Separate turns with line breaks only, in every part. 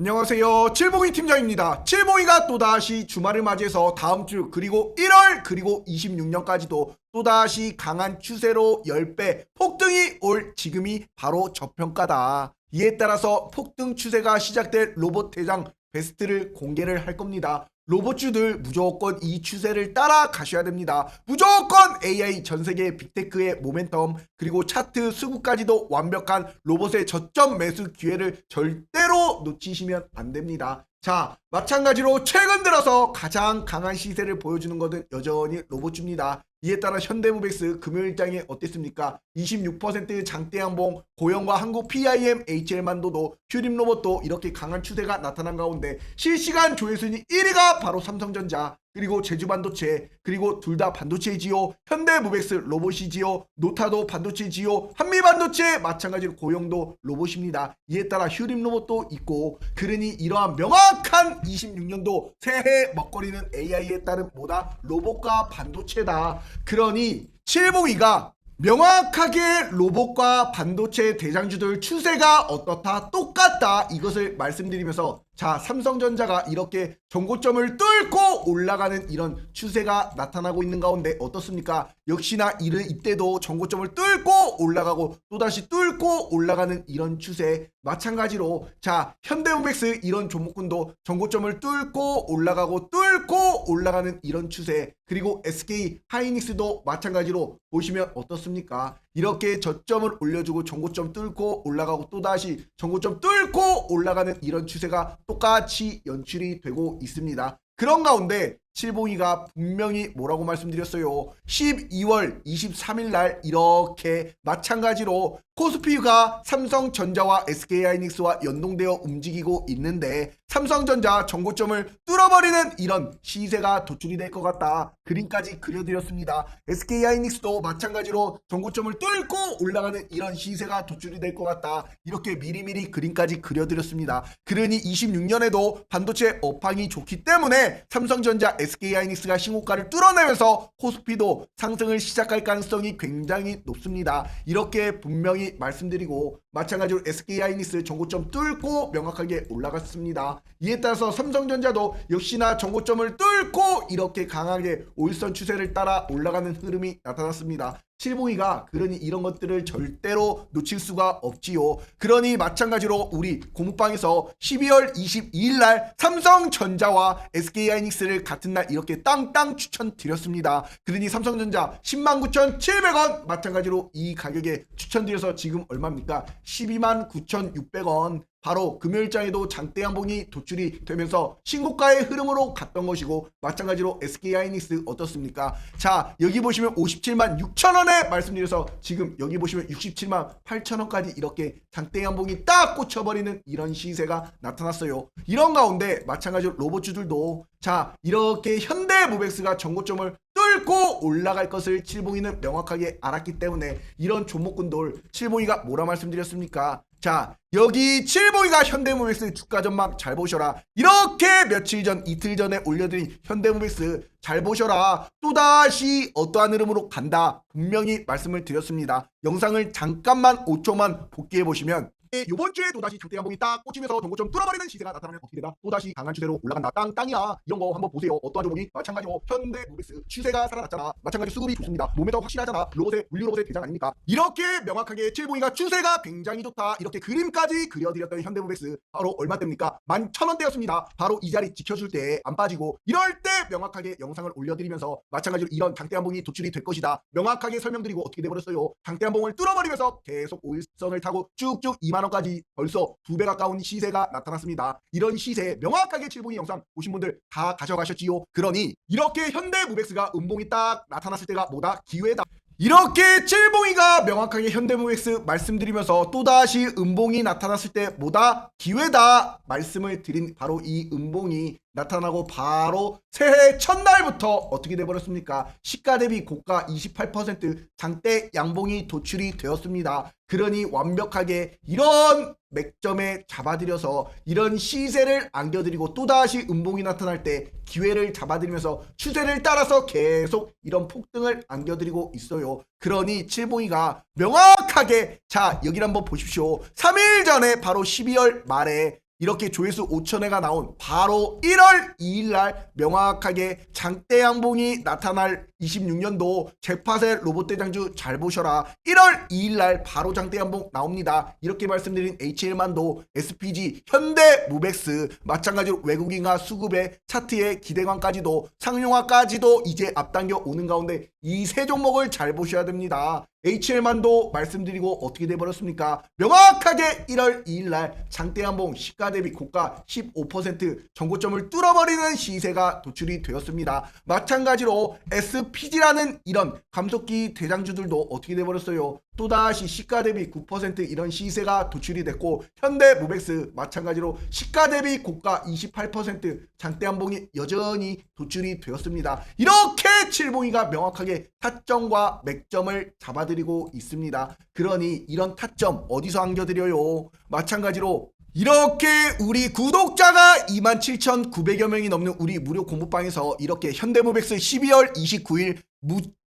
안녕하세요. 칠봉이 팀장입니다. 칠봉이가 또다시 주말을 맞이해서 다음 주 그리고 1월 그리고 26년까지도 또다시 강한 추세로 10배 폭등이 올 지금이 바로 저평가다. 이에 따라서 폭등 추세가 시작될 로봇 대장 베스트를 공개를 할 겁니다. 로봇주들 무조건 이 추세를 따라가셔야 됩니다. 무조건 AI 전세계 빅테크의 모멘텀 그리고 차트 수급까지도 완벽한 로봇의 저점 매수 기회를 절대로 놓치시면 안 됩니다. 자, 마찬가지로 최근 들어서 가장 강한 시세를 보여주는 것은 여전히 로봇주입니다. 이에 따라 현대모비스 금요일장에 어땠습니까? 26% 장대 양봉, 고영과 한국 PIM, HL만도도, 휴림로봇도 이렇게 강한 추세가 나타난 가운데 실시간 조회순위 1위가 바로 삼성전자, 그리고 제주반도체, 그리고 둘 다 반도체지요. 현대모비스 로봇이지요. 노타도 반도체지요. 한미반도체 마찬가지로 고영도 로봇입니다. 이에 따라 휴림로봇도 있고, 그러니 이러한 명확한 26년도 새해 먹거리는 AI에 따른 뭐다? 로봇과 반도체다. 그러니 칠봉이가 명확하게 로봇과 반도체 대장주들 추세가 어떻다 똑같다 이것을 말씀드리면서, 자, 삼성전자가 이렇게 전고점을 뚫고 올라가는 이런 추세가 나타나고 있는 가운데 어떻습니까? 역시나 이때도 전고점을 뚫고 올라가고 또다시 뚫고 올라가는 이런 추세, 마찬가지로 자, 현대모비스 이런 종목군도 전고점을 뚫고 올라가고 뚫고 올라가는 이런 추세, 그리고 SK 하이닉스도 마찬가지로 보시면 어떻습니까? 이렇게 저점을 올려주고 전고점 뚫고 올라가고 또다시 전고점 뚫고 올라가는 이런 추세가 똑같이 연출이 되고 있습니다. 그런 가운데 칠봉이가 분명히 뭐라고 말씀드렸어요? 12월 23일 날 이렇게 마찬가지로 코스피가 삼성전자와 SK하이닉스와 연동되어 움직이고 있는데 삼성전자 전고점을 뚫어버리는 이런 시세가 도출이 될 것 같다. 그림까지 그려드렸습니다. SK하이닉스도 마찬가지로 전고점을 뚫고 올라가는 이런 시세가 도출이 될 것 같다. 이렇게 미리미리 그림까지 그려드렸습니다. 그러니 26년에도 반도체 업황이 좋기 때문에 삼성전자 SK하이닉스가 신고가를 뚫어내면서 코스피도 상승을 시작할 가능성이 굉장히 높습니다. 이렇게 분명히 말씀드리고, 마찬가지로 SK하이닉스 전고점 뚫고 명확하게 올라갔습니다. 이에 따라서 삼성전자도 역시나 전고점을 뚫고 이렇게 강하게 오일선 추세를 따라 올라가는 흐름이 나타났습니다. 칠봉이가 그러니 이런 것들을 절대로 놓칠 수가 없지요. 그러니 마찬가지로 우리 고묵방에서 12월 22일 날 삼성전자와 SK하이닉스를 같은 날 이렇게 땅땅 추천드렸습니다. 그러니 삼성전자 109,700원 마찬가지로 이 가격에 추천드려서 지금 얼마입니까? 129,600원. 바로 금요일장에도 장대 양봉이 도출이 되면서 신고가의 흐름으로 갔던 것이고, 마찬가지로 SK하이닉스 어떻습니까? 자, 여기 보시면 57만 6천원에 말씀드려서 지금 여기 보시면 67만 8천원까지 이렇게 장대 양봉이 딱 꽂혀버리는 이런 시세가 나타났어요. 이런 가운데 마찬가지로 로봇주들도 자, 이렇게 현대모비스가 전고점을 뚫고 올라갈 것을 칠봉이는 명확하게 알았기 때문에 이런 종목군들 칠봉이가 뭐라 말씀드렸습니까? 자, 여기 칠봉이가 현대모비스 주가 전망 잘 보셔라. 이렇게 며칠 전, 이틀 전에 올려드린 현대모비스 잘 보셔라. 또다시 어떠한 흐름으로 간다. 분명히 말씀을 드렸습니다. 영상을 잠깐만 5초만 복귀해 보시면 이번 주에 또다시 장대 양봉이 딱 꽂히면서 전고점 뚫어버리는 시세가 나타나면 어떻게 되나? 또다시 강한 추세로 올라간다. 땅이야. 이런 거 한번 보세요. 어떠한 종목이? 마찬가지로 현대모비스 추세가 살아났잖아. 마찬가지로 수급이 좋습니다. 모멘텀 확실하잖아. 로봇의 물류 로봇의 대장 아닙니까? 이렇게 명확하게 칠봉이가 추세가 굉장히 좋다. 이렇게 그림까지 그려드렸던 현대모비스 바로 얼마 때입니까? 11,000원대였습니다. 바로 이 자리 지켜줄 때 안 빠지고 이럴 때 명확하게 영상을 올려드리면서 마찬가지로 이런 장대 양봉이 도출이 될 것이다. 명확하게 설명드리고 어떻게 돼버렸어요? 장대 양봉을 뚫어버리면서 계속 오일선을 타고 쭉쭉 2만원까지 벌써 2배 가까운 시세가 나타났습니다. 이런 시세 명확하게 칠봉이 영상 보신 분들 다 가져가셨지요. 그러니 이렇게 현대모비스가 음봉이 딱 나타났을 때가 뭐다? 기회다. 이렇게 칠봉이가 명확하게 현대모비스 말씀드리면서 또다시 음봉이 나타났을 때 뭐다? 기회다 말씀을 드린 바로 이 음봉이 나타나고 바로 새해 첫날부터 어떻게 돼버렸습니까? 시가 대비 고가 28% 장대 양봉이 도출이 되었습니다. 그러니 완벽하게 이런 맥점에 잡아들여서 이런 시세를 안겨드리고 또다시 음봉이 나타날 때 기회를 잡아들이면서 추세를 따라서 계속 이런 폭등을 안겨드리고 있어요. 그러니 칠봉이가 명확하게 자 여기를 한번 보십시오. 3일 전에 바로 12월 말에 이렇게 조회수 5천회가 나온 바로 1월 2일날 명확하게 장대 양봉이 나타날 26년도 잭팟의 로봇 대장주 잘 보셔라. 1월 2일날 바로 장대 양봉 나옵니다. 이렇게 말씀드린 HL만도, SPG, 현대모백스 마찬가지로 외국인과 수급의 차트의 기대감까지도 상용화까지도 이제 앞당겨 오는 가운데 이 세 종목을 잘 보셔야 됩니다. HL만도 말씀드리고 어떻게 돼버렸습니까? 명확하게 1월 2일날 장대 양봉 시가 대비 고가 15% 전고점을 뚫어버리는 시세가 도출이 되었습니다. 마찬가지로 SPG라는 이런 감속기 대장주들도 어떻게 돼버렸어요? 또다시 시가 대비 9% 이런 시세가 도출이 됐고, 현대모백스 마찬가지로 시가 대비 고가 28% 장대 양봉이 여전히 도출이 되었습니다. 이렇게 칠봉이가 명확하게 타점과 맥점을 잡아드리고 있습니다. 그러니 이런 타점 어디서 안겨드려요? 마찬가지로 이렇게 우리 구독자가 27,900여 명이 넘는 우리 무료 공부방에서 이렇게 현대모백스 12월 29일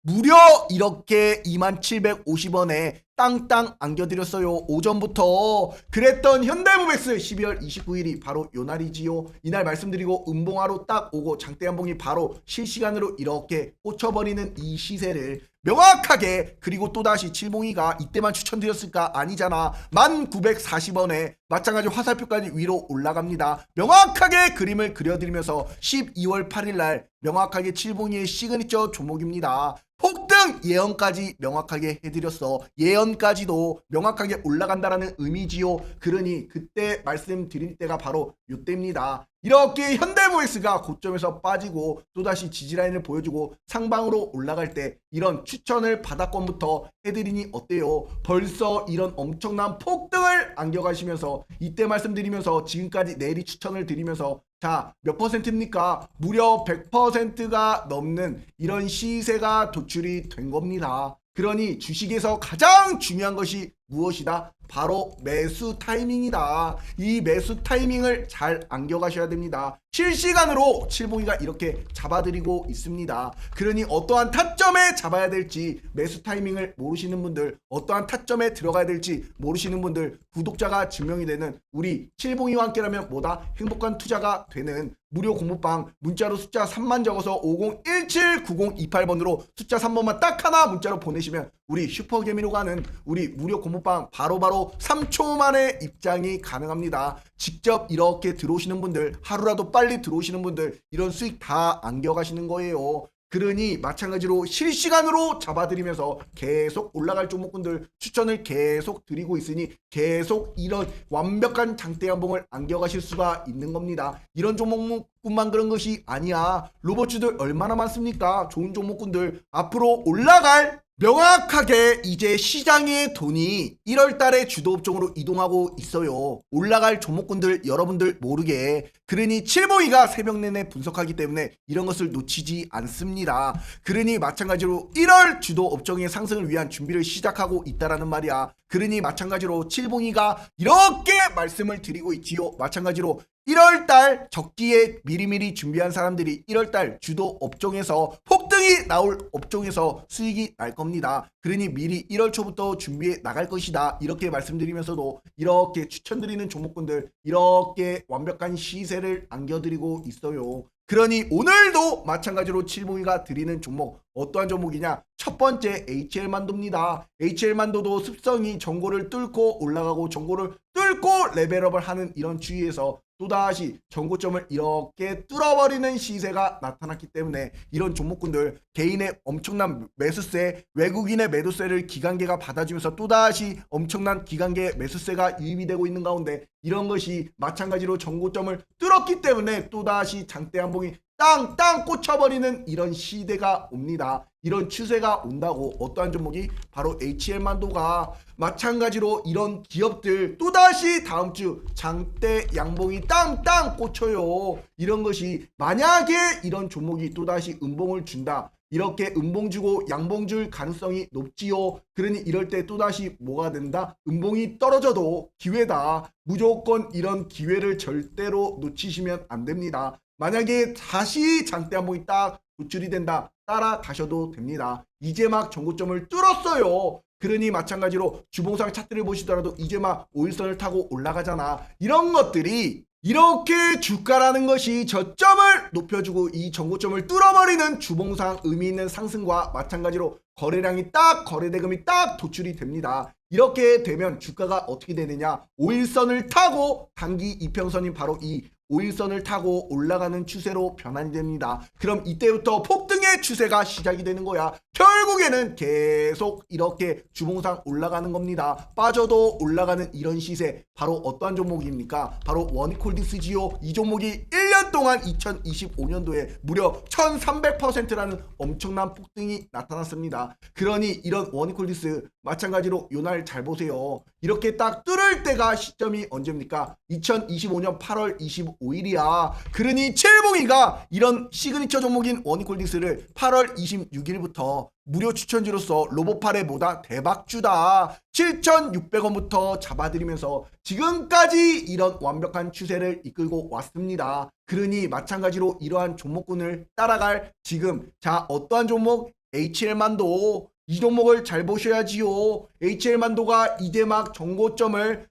무려 이렇게 2750원에 땅땅 안겨드렸어요. 오전부터. 그랬던 현대모백스 12월 29일이 바로 요 날이지요. 이날 말씀드리고 음봉화로 딱 오고 장대 양봉이 바로 실시간으로 이렇게 꽂혀버리는 이 시세를 명확하게, 그리고 또다시 칠봉이가 이때만 추천드렸을까? 아니잖아. 1940원에 마찬가지로 화살표까지 위로 올라갑니다. 명확하게 그림을 그려드리면서 12월 8일날 명확하게 칠봉이의 시그니처 종목입니다. 폭등 예언까지 명확하게 해드렸어. 예언까지도 명확하게 올라간다라는 의미지요. 그러니 그때 말씀드릴 때가 바로 이때입니다. 이렇게 현대모백스가 고점에서 빠지고 또다시 지지라인을 보여주고 상방으로 올라갈 때 이런 추천을 바닥권부터 해드리니 어때요? 벌써 이런 엄청난 폭등을 안겨가시면서 이때 말씀드리면서 지금까지 내리 추천을 드리면서 자, 몇 퍼센트입니까? 무려 100%가 넘는 이런 시세가 도출이 된 겁니다. 그러니 주식에서 가장 중요한 것이 무엇이다? 바로 매수 타이밍이다. 이 매수 타이밍을 잘 안겨가셔야 됩니다. 실시간으로 칠봉이가 이렇게 잡아드리고 있습니다. 그러니 어떠한 타점에 잡아야 될지 매수 타이밍을 모르시는 분들, 어떠한 타점에 들어가야 될지 모르시는 분들, 구독자가 증명이 되는 우리 칠봉이와 함께라면 뭐다? 행복한 투자가 되는 무료 공부방, 문자로 숫자 3만 적어서 50179028번으로 숫자 3번만 딱 하나 문자로 보내시면 우리 슈퍼개미로 가는 우리 무료 공부방 바로바로 3초 만에 입장이 가능합니다. 직접 이렇게 들어오시는 분들, 하루라도 빨리 들어오시는 분들 이런 수익 다 안겨가시는 거예요. 그러니 마찬가지로 실시간으로 잡아드리면서 계속 올라갈 종목군들 추천을 계속 드리고 있으니 계속 이런 완벽한 장대 양봉을 안겨가실 수가 있는 겁니다. 이런 종목군만 그런 것이 아니야. 로봇주들 얼마나 많습니까? 좋은 종목군들 앞으로 올라갈 명확하게 이제 시장의 돈이 1월달에 주도업종으로 이동하고 있어요. 올라갈 종목군들 여러분들 모르게. 그러니 칠보이가 새벽 내내 분석하기 때문에 이런 것을 놓치지 않습니다. 그러니 마찬가지로 1월 주도업종의 상승을 위한 준비를 시작하고 있다라는 말이야. 그러니 마찬가지로 칠봉이가 이렇게 말씀을 드리고 있지요. 마찬가지로 1월달 적기에 미리미리 준비한 사람들이 1월달 주도 업종에서 폭등이 나올 업종에서 수익이 날 겁니다. 그러니 미리 1월 초부터 준비해 나갈 것이다. 이렇게 말씀드리면서도 이렇게 추천드리는 종목군들 이렇게 완벽한 시세를 안겨드리고 있어요. 그러니 오늘도 마찬가지로 칠봉이가 드리는 종목 어떠한 종목이냐? 첫 번째 HL만도입니다. HL만도도 습성이 전고를 뚫고 올라가고 전고를 뚫고 레벨업을 하는 이런 추이에서 또다시 전고점을 이렇게 뚫어버리는 시세가 나타났기 때문에 이런 종목군들 개인의 엄청난 매수세, 외국인의 매도세를 기관계가 받아주면서 또다시 엄청난 기관계 매수세가 유입이 되고 있는 가운데 이런 것이 마찬가지로 전고점을 뚫었기 때문에 또다시 장대 한봉이 땅땅 꽂혀버리는 이런 시대가 옵니다. 이런 추세가 온다고 어떠한 종목이 바로 HL만도가 마찬가지로 이런 기업들 또다시 다음주 장대 양봉이 땅땅 꽂혀요. 이런 것이 만약에 이런 종목이 또다시 음봉을 준다. 이렇게 음봉 주고 양봉 줄 가능성이 높지요. 그러니 이럴 때 또다시 뭐가 된다? 음봉이 떨어져도 기회다. 무조건 이런 기회를 절대로 놓치시면 안 됩니다. 만약에 다시 장대 한봉이 딱 도출이 된다. 따라가셔도 됩니다. 이제 막 전고점을 뚫었어요. 그러니 마찬가지로 주봉상 차트를 보시더라도 이제 막 5일선을 타고 올라가잖아. 이런 것들이 이렇게 주가라는 것이 저점을 높여주고 이 전고점을 뚫어버리는 주봉상 의미 있는 상승과 마찬가지로 거래량이 딱 거래대금이 딱 도출이 됩니다. 이렇게 되면 주가가 어떻게 되느냐, 5일선을 타고 단기 이평선인 바로 이 5일선을 타고 올라가는 추세로 변환이 됩니다. 그럼 이때부터 폭등의 추세가 시작이 되는 거야. 결국에는 계속 이렇게 주봉상 올라가는 겁니다. 빠져도 올라가는 이런 시세, 바로 어떠한 종목입니까? 바로 원익홀딩스지요. 이 종목이 1년 동안 2025년도에 무려 1300%라는 엄청난 폭등이 나타났습니다. 그러니 이런 원익홀딩스 마찬가지로 요날 잘 보세요. 이렇게 딱 뚫을 때가 시점이 언제입니까? 2025년 8월 25일이야. 그러니 칠봉이가 이런 시그니처 종목인 원익홀딩스를 8월 26일부터 무료 추천주로서 로봇팔에 뭐다 대박주다 7,600원부터 잡아드리면서 지금까지 이런 완벽한 추세를 이끌고 왔습니다. 그러니 마찬가지로 이러한 종목군을 따라갈 지금, 자, 어떠한 종목? HL만도 이 종목을 잘 보셔야지요. HL만도가 이제 막 전고점을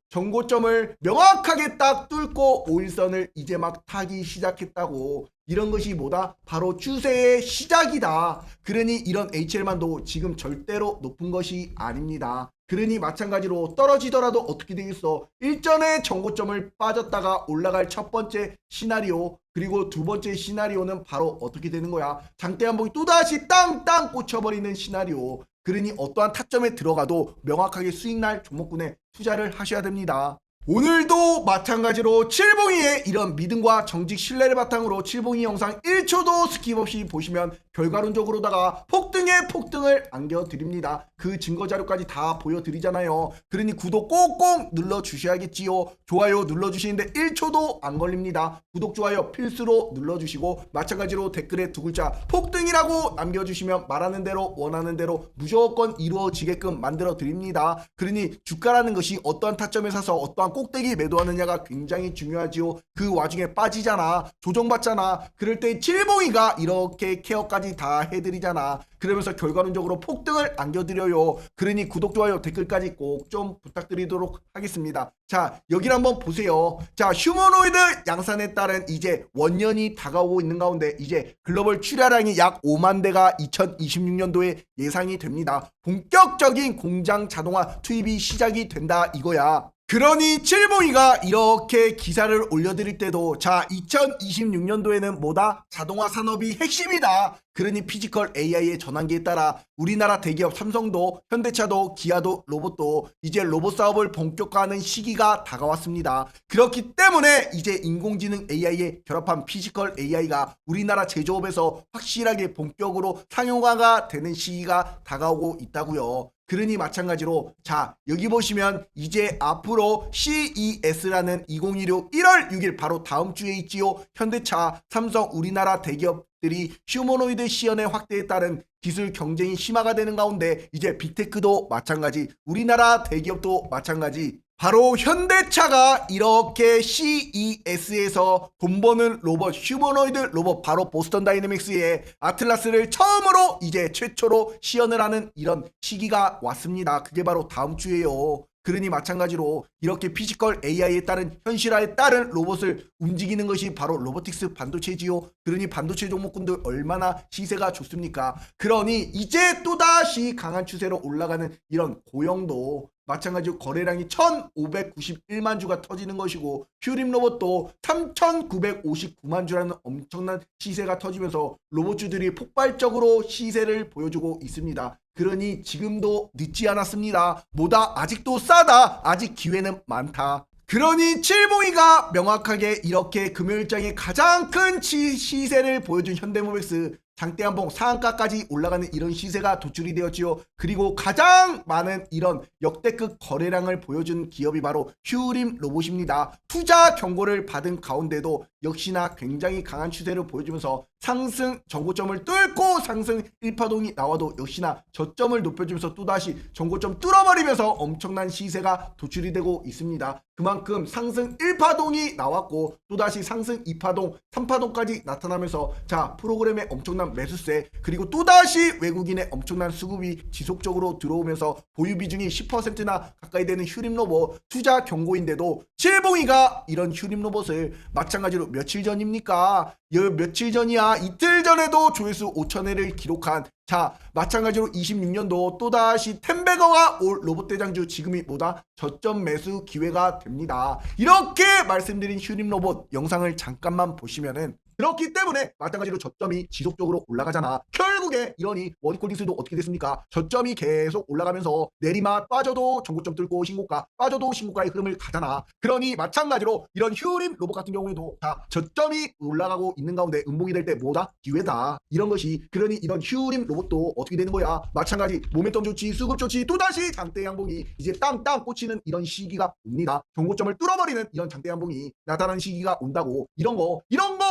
명확하게 딱 뚫고 5일선을 이제 막 타기 시작했다고. 이런 것이 뭐다? 바로 추세의 시작이다. 그러니 이런 HL만도 지금 절대로 높은 것이 아닙니다. 그러니 마찬가지로 떨어지더라도 어떻게 되겠어? 일전에 전고점을 빠졌다가 올라갈 첫 번째 시나리오, 그리고 두 번째 시나리오는 바로 어떻게 되는 거야? 장대 한봉이 또다시 땅땅 꽂혀버리는 시나리오. 그러니 어떠한 타점에 들어가도 명확하게 수익날 종목군에 투자를 하셔야 됩니다. 오늘도 마찬가지로 칠봉이의 이런 믿음과 정직 신뢰를 바탕으로 칠봉이 영상 1초도 스킵 없이 보시면 결과론적으로다가 폭등의 폭등을 안겨드립니다. 그 증거 자료까지 다 보여드리잖아요. 그러니 구독 꼭꼭 눌러주셔야겠지요. 좋아요 눌러주시는데 1초도 안 걸립니다. 구독 좋아요 필수로 눌러주시고 마찬가지로 댓글에 두 글자 폭등이라고 남겨주시면 말하는 대로 원하는 대로 무조건 이루어지게끔 만들어 드립니다. 그러니 주가라는 것이 어떠한 타점에 사서 어떠한 꼭대기 매도하느냐가 굉장히 중요하지요. 그 와중에 빠지잖아, 조정받잖아. 그럴 때 칠봉이가 이렇게 케어까지 다 해드리잖아. 그러면서 결과론적으로 폭등을 안겨드려요. 그러니 구독, 좋아요, 댓글까지 꼭 좀 부탁드리도록 하겠습니다. 자, 여기를 한번 보세요. 자, 휴머노이드 양산에 따른 이제 원년이 다가오고 있는 가운데 이제 글로벌 출하량이 약 5만 대가 2026년도에 예상이 됩니다. 본격적인 공장 자동화 투입이 시작이 된다 이거야. 그러니 칠봉이가 이렇게 기사를 올려드릴 때도, 자, 2026년도에는 뭐다? 자동화 산업이 핵심이다. 그러니 피지컬 AI의 전환기에 따라 우리나라 대기업 삼성도, 현대차도, 기아도, 로봇도 이제 로봇 사업을 본격화하는 시기가 다가왔습니다. 그렇기 때문에 이제 인공지능 AI에 결합한 피지컬 AI가 우리나라 제조업에서 확실하게 본격으로 상용화가 되는 시기가 다가오고 있다고요. 그러니 마찬가지로, 자, 여기 보시면 이제 앞으로 CES라는 2016 1월 6일 바로 다음 주에 있지요. 현대차, 삼성, 우리나라 대기업들이 휴머노이드 시연의 확대에 따른 기술 경쟁이 심화가 되는 가운데 이제 빅테크도 마찬가지, 우리나라 대기업도 마찬가지, 바로 현대차가 이렇게 CES에서 돈 버는 로봇, 휴머노이드 로봇, 바로 보스턴 다이내믹스의 아틀라스를 처음으로 이제 최초로 시연을 하는 이런 시기가 왔습니다. 그게 바로 다음 주에요. 그러니 마찬가지로 이렇게 피지컬 AI에 따른 현실화에 따른 로봇을 움직이는 것이 바로 로보틱스 반도체지요. 그러니 반도체 종목군들 얼마나 시세가 좋습니까? 그러니 이제 또다시 강한 추세로 올라가는 이런 고영도 마찬가지로 거래량이 1591만 주가 터지는 것이고, 휴림 로봇도 3959만 주라는 엄청난 시세가 터지면서 로봇주들이 폭발적으로 시세를 보여주고 있습니다. 그러니 지금도 늦지 않았습니다. 뭐다? 아직도 싸다. 아직 기회는 많다. 그러니 칠봉이가 명확하게 이렇게 금요일장에 가장 큰 시세를 보여준 현대모비스, 장대 한봉 상한가까지 올라가는 이런 시세가 도출이 되었지요. 그리고 가장 많은 이런 역대급 거래량을 보여준 기업이 바로 휴림 로봇입니다. 투자 경고를 받은 가운데도 역시나 굉장히 강한 추세를 보여주면서 상승 전고점을 뚫고 상승 1파동이 나와도 역시나 저점을 높여주면서 또다시 전고점 뚫어버리면서 엄청난 시세가 도출이 되고 있습니다. 그만큼 상승 1파동이 나왔고 또다시 상승 2파동, 3파동까지 나타나면서 자 프로그램의 엄청난 매수세 그리고 또다시 외국인의 엄청난 수급이 지속적으로 들어오면서 보유 비중이 10%나 가까이 되는 휴림 로봇 투자 경고인데도 칠봉이가 이런 휴림 로봇을 마찬가지로 며칠 전입니까? 며칠 전이야 이틀 전에도 조회수 5,000회를 기록한 자 마찬가지로 26년도 또다시 텐베거가 올 로봇 대장주 지금이 뭐다? 저점 매수 기회가 됩니다. 이렇게 말씀드린 휴림 로봇 영상을 잠깐만 보시면은 그렇기 때문에 마찬가지로 저점이 지속적으로 올라가잖아. 결국에 이러니 원콜딩수도 어떻게 됐습니까? 저점이 계속 올라가면서 내리막 빠져도 전고점 뚫고 신고가 빠져도 신고가의 흐름을 가잖아. 그러니 마찬가지로 이런 휴림 로봇 같은 경우에도 자 저점이 올라가고 있는 가운데 음봉이 될 때 뭐다? 기회다. 이런 것이 그러니 이런 휴림 로봇도 어떻게 되는 거야? 마찬가지 모멘텀 좋지 수급 좋지 또다시 장대 양봉이 이제 땅땅 꽂히는 이런 시기가 옵니다. 전고점을 뚫어버리는 이런 장대 양봉이 나타나는 시기가 온다고 이런 거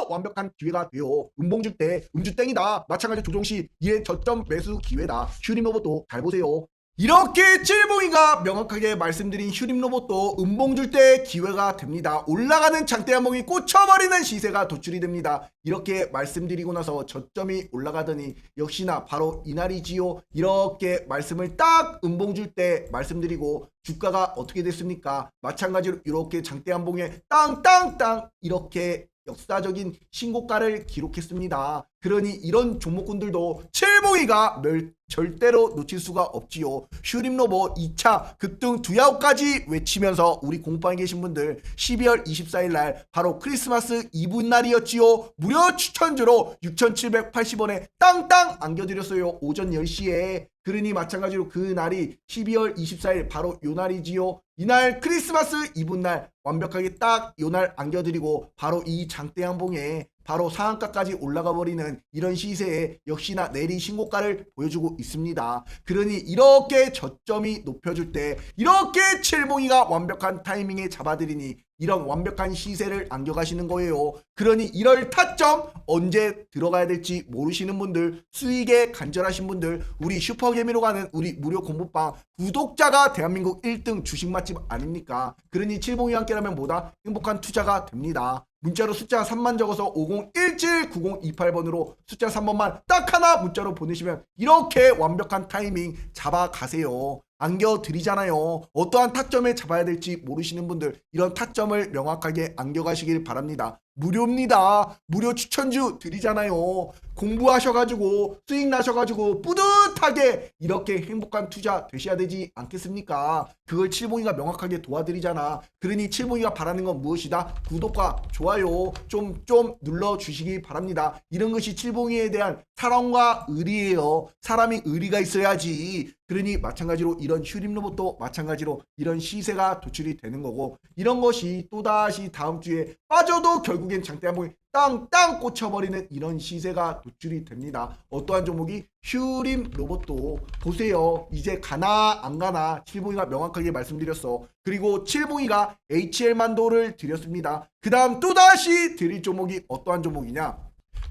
완벽한 기회가 돼요. 음봉 줄 때 음주땡이다. 마찬가지 조정시 이에 저점 매수 기회다. 휴림 로봇도 잘 보세요. 이렇게 칠봉이가 명확하게 말씀드린 휴림 로봇도 음봉 줄 때 기회가 됩니다. 올라가는 장대 한봉이 꽂혀버리는 시세가 도출이 됩니다. 이렇게 말씀드리고 나서 저점이 올라가더니 역시나 바로 이날이지요. 이렇게 말씀을 딱 음봉 줄 때 말씀드리고 주가가 어떻게 됐습니까? 마찬가지로 이렇게 장대 한봉에 땅땅땅 이렇게 역사적인 신고가를 기록했습니다. 그러니 이런 종목군들도 칠봉이가 절대로 놓칠 수가 없지요. 휴림 로봇 2차 급등 두야호까지 외치면서 우리 공방에 계신 분들 12월 24일 날 바로 크리스마스 이브 날이었지요. 무료 추천주로 6,780원에 땅땅 안겨드렸어요. 오전 10시에. 그러니 마찬가지로 그 날이 12월 24일 바로 요 날이지요. 이날 크리스마스 이브 날 완벽하게 딱 요 날 안겨드리고 바로 이 장대 양봉에 바로 상한가까지 올라가 버리는 이런 시세에 역시나 내리 신고가를 보여주고 있습니다. 그러니 이렇게 저점이 높여줄 때 이렇게 칠봉이가 완벽한 타이밍에 잡아드리니 이런 완벽한 시세를 안겨가시는 거예요. 그러니 이럴 타점 언제 들어가야 될지 모르시는 분들 수익에 간절하신 분들 우리 슈퍼개미로 가는 우리 무료 공부방 구독자가 대한민국 1등 주식 맛집 아닙니까? 그러니 칠봉이와 함께라면 뭐다? 행복한 투자가 됩니다. 문자로 숫자 3만 적어서 50179028번으로 숫자 3번만 딱 하나 문자로 보내시면 이렇게 완벽한 타이밍 잡아가세요. 안겨드리잖아요. 어떠한 타점에 잡아야 될지 모르시는 분들 이런 타점을 명확하게 안겨가시길 바랍니다. 무료입니다. 무료 추천주 드리잖아요. 공부하셔가지고 수익 나셔가지고 뿌듯하게 이렇게 행복한 투자 되셔야 되지 않겠습니까? 그걸 칠봉이가 명확하게 도와드리잖아. 그러니 칠봉이가 바라는 건 무엇이다? 구독과 좋아요 좀 눌러주시기 바랍니다. 이런 것이 칠봉이에 대한 사랑과 의리예요. 사람이 의리가 있어야지. 그러니 마찬가지로 이런 휴림 로봇도 마찬가지로 이런 시세가 도출이 되는 거고 이런 것이 또다시 다음 주에 빠져도 결국엔 장대 한봉이 땅땅 꽂혀버리는 이런 시세가 도출이 됩니다. 어떠한 종목이 휴림 로봇도 보세요. 이제 가나 안 가나 칠봉이가 명확하게 말씀드렸어. 그리고 칠봉이가 HL만도를 드렸습니다. 그 다음 또다시 드릴 종목이 어떠한 종목이냐?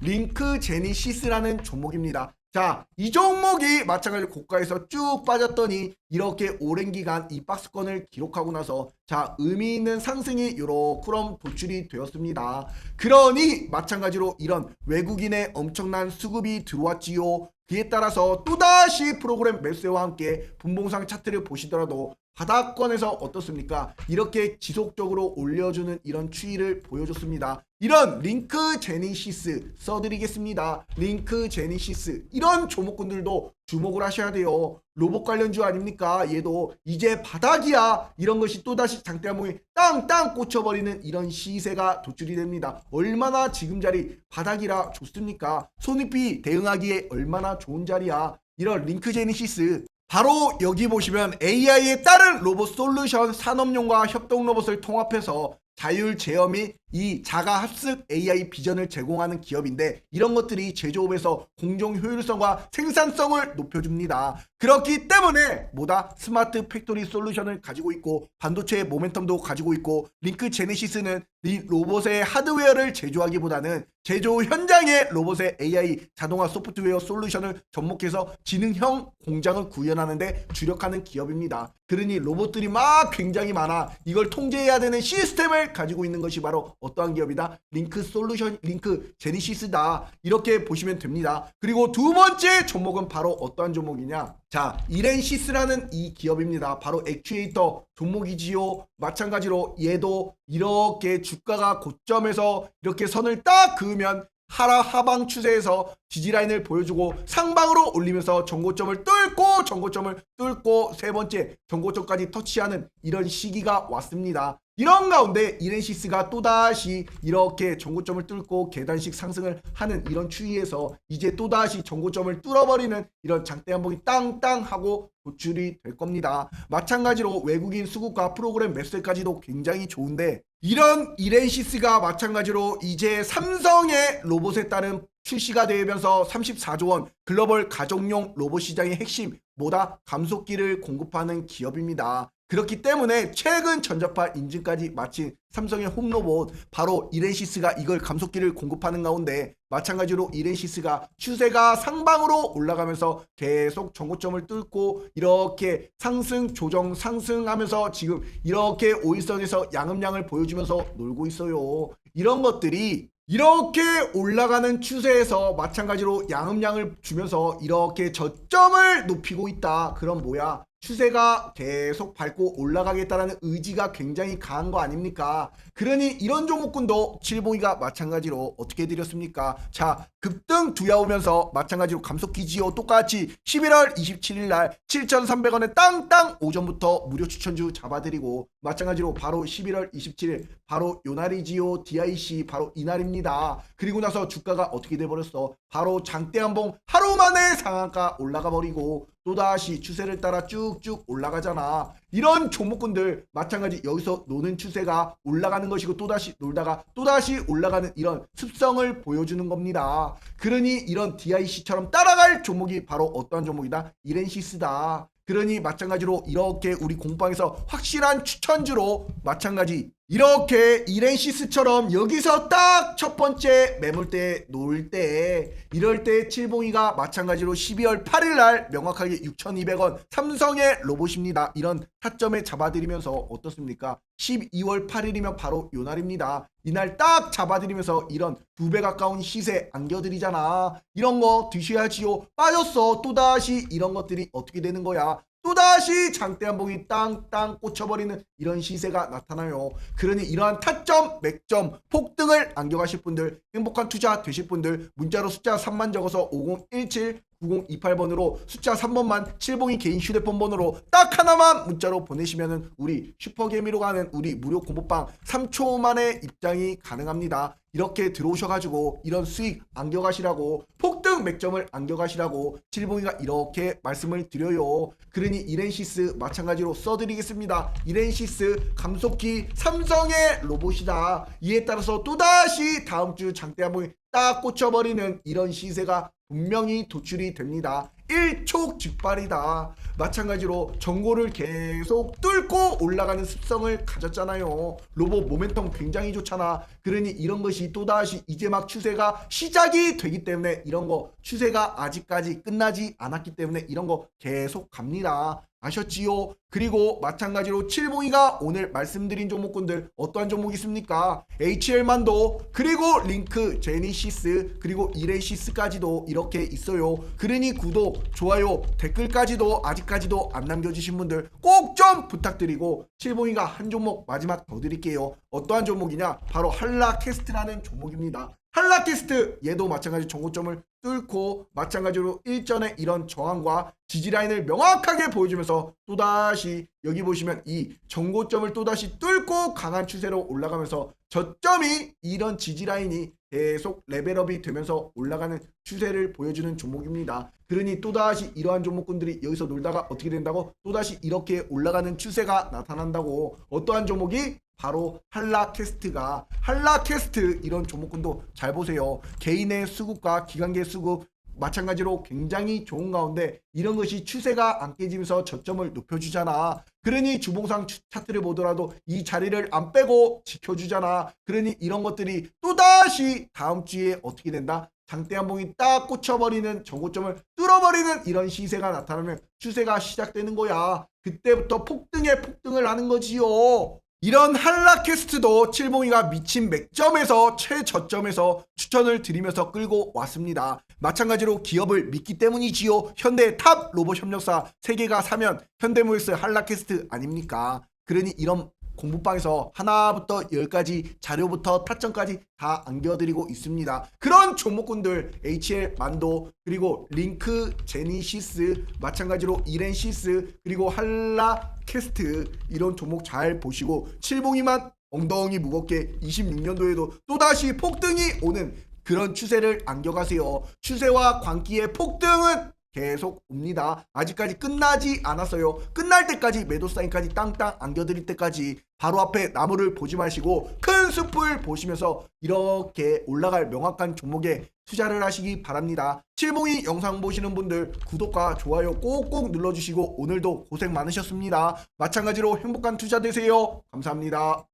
링크 제니시스라는 종목입니다. 자, 이 종목이 마찬가지로 고가에서 쭉 빠졌더니 이렇게 오랜 기간 이 박스권을 기록하고 나서 자 의미 있는 상승이 요렇게 도출이 되었습니다. 그러니 마찬가지로 이런 외국인의 엄청난 수급이 들어왔지요. 그에 따라서 또다시 프로그램 매수와 함께 분봉상 차트를 보시더라도 바닥권에서 어떻습니까? 이렇게 지속적으로 올려주는 이런 추이를 보여줬습니다. 이런 링크 제니시스 써드리겠습니다. 링크 제니시스 이런 종목군들도 주목을 하셔야 돼요. 로봇 관련주 아닙니까? 얘도 이제 바닥이야. 이런 것이 또다시 장대 한봉이 땅땅 꽂혀버리는 이런 시세가 도출이 됩니다. 얼마나 지금 자리 바닥이라 좋습니까? 손익비 대응하기에 얼마나 좋은 자리야. 이런 링크 제니시스 바로 여기 보시면 AI에 따른 로봇 솔루션 산업용과 협동 로봇을 통합해서 자율 제어 및 이 자가 합숙 AI 비전을 제공하는 기업인데 이런 것들이 제조업에서 공정 효율성과 생산성을 높여줍니다. 그렇기 때문에 뭐다? 스마트 팩토리 솔루션을 가지고 있고 반도체의 모멘텀도 가지고 있고 링크 제네시스는 이 로봇의 하드웨어를 제조하기보다는 제조 현장에 로봇의 AI 자동화 소프트웨어 솔루션을 접목해서 지능형 공장을 구현하는데 주력하는 기업입니다. 그러니 로봇들이 막 굉장히 많아. 이걸 통제해야 되는 시스템을 가지고 있는 것이 바로 어떠한 기업이다? 링크 솔루션, 링크 제니시스다. 이렇게 보시면 됩니다. 그리고 두 번째 종목은 바로 어떠한 종목이냐? 자, 이렌시스라는 이 기업입니다. 바로 액추에이터 종목이지요. 마찬가지로 얘도 이렇게 주가가 고점에서 이렇게 선을 딱 그으면 하방 추세에서 지지라인을 보여주고 상방으로 올리면서 전고점을 뚫고 세 번째 전고점까지 터치하는 이런 시기가 왔습니다. 이런 가운데 이렌시스가 또다시 이렇게 전고점을 뚫고 계단식 상승을 하는 이런 추이에서 이제 또다시 전고점을 뚫어버리는 이런 장대 한봉이 땅땅하고 도출이 될 겁니다. 마찬가지로 외국인 수급과 프로그램 매수까지도 굉장히 좋은데 이런 이렌시스가 마찬가지로 이제 삼성의 로봇에 따른 출시가 되면서 34조 원 글로벌 가정용 로봇 시장의 핵심 뭐다? 감속기를 공급하는 기업입니다. 그렇기 때문에 최근 전자파 인증까지 마친 삼성의 홈로봇 바로 이렌시스가 이걸 감속기를 공급하는 가운데 마찬가지로 이렌시스가 추세가 상방으로 올라가면서 계속 전고점을 뚫고 이렇게 상승 조정 상승하면서 지금 이렇게 5일선에서 양음량을 보여주면서 놀고 있어요. 이런 것들이 이렇게 올라가는 추세에서 마찬가지로 양음량을 주면서 이렇게 저점을 높이고 있다. 그럼 뭐야? 추세가 계속 밟고 올라가겠다라는 의지가 굉장히 강한 거 아닙니까? 그러니 이런 종목군도 칠봉이가 마찬가지로 어떻게 드렸습니까? 자, 급등 두야오면서 마찬가지로 감속기지요. 똑같이 11월 27일 날 7,300원에 땅땅 오전부터 무료 추천주 잡아드리고 마찬가지로 바로 11월 27일 바로 요날이지요. DIC 바로 이날입니다. 그리고 나서 주가가 어떻게 돼버렸어? 바로 장대 한봉 하루 만에 상한가 올라가 버리고 또다시 추세를 따라 쭉쭉 올라가잖아. 이런 종목군들 마찬가지 여기서 노는 추세가 올라가는 것이고 또다시 놀다가 또다시 올라가는 이런 습성을 보여주는 겁니다. 그러니 이런 DIC처럼 따라갈 종목이 바로 어떠한 종목이다? 이렌시스다. 그러니 마찬가지로 이렇게 우리 공방에서 확실한 추천주로 마찬가지 이렇게 이렌시스처럼 여기서 딱 첫 번째 매물대 놓을 때 이럴 때 칠봉이가 마찬가지로 12월 8일 날 명확하게 6,200원 삼성의 로봇입니다. 이런 타점에 잡아드리면서 어떻습니까? 12월 8일이면 바로 요 날입니다. 이날 딱 잡아드리면서 이런 2배 가까운 시세 안겨드리잖아. 이런 거 드셔야지요. 빠졌어. 또다시 이런 것들이 어떻게 되는 거야? 또다시 장대 한봉이 땅땅 꽂혀버리는 이런 시세가 나타나요. 그러니 이러한 타점, 맥점, 폭등을 안겨가실 분들, 행복한 투자 되실 분들 문자로 숫자 3만 적어서 5017 9028번으로 숫자 3번만 칠봉이 개인 휴대폰 번호로 딱 하나만 문자로 보내시면은 우리 슈퍼개미로 가는 우리 무료 공부방 3초 만에 입장이 가능합니다. 이렇게 들어오셔가지고 이런 수익 안겨가시라고 폭등 맥점을 안겨가시라고 칠봉이가 이렇게 말씀을 드려요. 그러니 이렌시스 마찬가지로 써드리겠습니다. 이렌시스 감속기 삼성의 로봇이다. 이에 따라서 또다시 다음주 장대 한봉이 딱 꽂혀버리는 이런 시세가 분명히 도출이 됩니다. 일촉즉발이다. 마찬가지로 전고를 계속 뚫고 올라가는 습성을 가졌잖아요. 로봇 모멘텀 굉장히 좋잖아. 그러니 이런 것이 또다시 이제 막 추세가 시작이 되기 때문에 이런 거 추세가 아직까지 끝나지 않았기 때문에 이런 거 계속 갑니다. 아셨지요? 그리고 마찬가지로 칠봉이가 오늘 말씀드린 종목군들 어떠한 종목이 있습니까? HL만도 그리고 링크 제니시스 그리고 이렌시스까지도 이렇게 있어요. 그러니 구독 좋아요 댓글까지도 아직까지도 안 남겨주신 분들 꼭 좀 부탁드리고 칠봉이가 한 종목 마지막 더 드릴게요. 어떠한 종목이냐? 바로 한라캐스트라는 종목입니다. 한라캐스트 얘도 마찬가지 정고점을 뚫고 마찬가지로 일전에 이런 저항과 지지라인을 명확하게 보여주면서 또다시 여기 보시면 이 정고점을 또다시 뚫고 강한 추세로 올라가면서 저점이 이런 지지라인이 계속 레벨업이 되면서 올라가는 추세를 보여주는 종목입니다. 그러니 또다시 이러한 종목군들이 여기서 놀다가 어떻게 된다고? 또다시 이렇게 올라가는 추세가 나타난다고. 어떠한 종목이? 바로 한라캐스트가 한라캐스트 이런 종목군도 잘 보세요. 개인의 수급과 기관계 수급 마찬가지로 굉장히 좋은 가운데 이런 것이 추세가 안 깨지면서 저점을 높여주잖아. 그러니 주봉상 차트를 보더라도 이 자리를 안 빼고 지켜주잖아. 그러니 이런 것들이 또다시 다음 주에 어떻게 된다? 장대 한 봉이 딱 꽂혀버리는 저고점을 뚫어버리는 이런 시세가 나타나면 추세가 시작되는 거야. 그때부터 폭등에 폭등을 하는 거지요. 이런 한라캐스트도 칠봉이가 미친 맥점에서 최저점에서 추천을 드리면서 끌고 왔습니다. 마찬가지로 기업을 믿기 때문이지요. 현대 탑 로봇 협력사 3개가 사면 현대모비스 한라캐스트 아닙니까? 그러니 이런 공부방에서 하나부터 10까지 자료부터 타점까지 다 안겨드리고 있습니다. 그런 종목군들 HL 만도 그리고 링크 제니시스 마찬가지로 이렌시스 그리고 한라캐스트 이런 종목 잘 보시고 칠봉이만 엉덩이 무겁게 26년도에도 또다시 폭등이 오는 그런 추세를 안겨가세요. 추세와 광기의 폭등은 계속 옵니다. 아직까지 끝나지 않았어요. 끝날 때까지 매도 사인까지 땅땅 안겨드릴 때까지 바로 앞에 나무를 보지 마시고 큰 숲을 보시면서 이렇게 올라갈 명확한 종목에 투자를 하시기 바랍니다. 칠봉이 영상 보시는 분들 구독과 좋아요 꼭꼭 눌러주시고 오늘도 고생 많으셨습니다. 마찬가지로 행복한 투자 되세요. 감사합니다.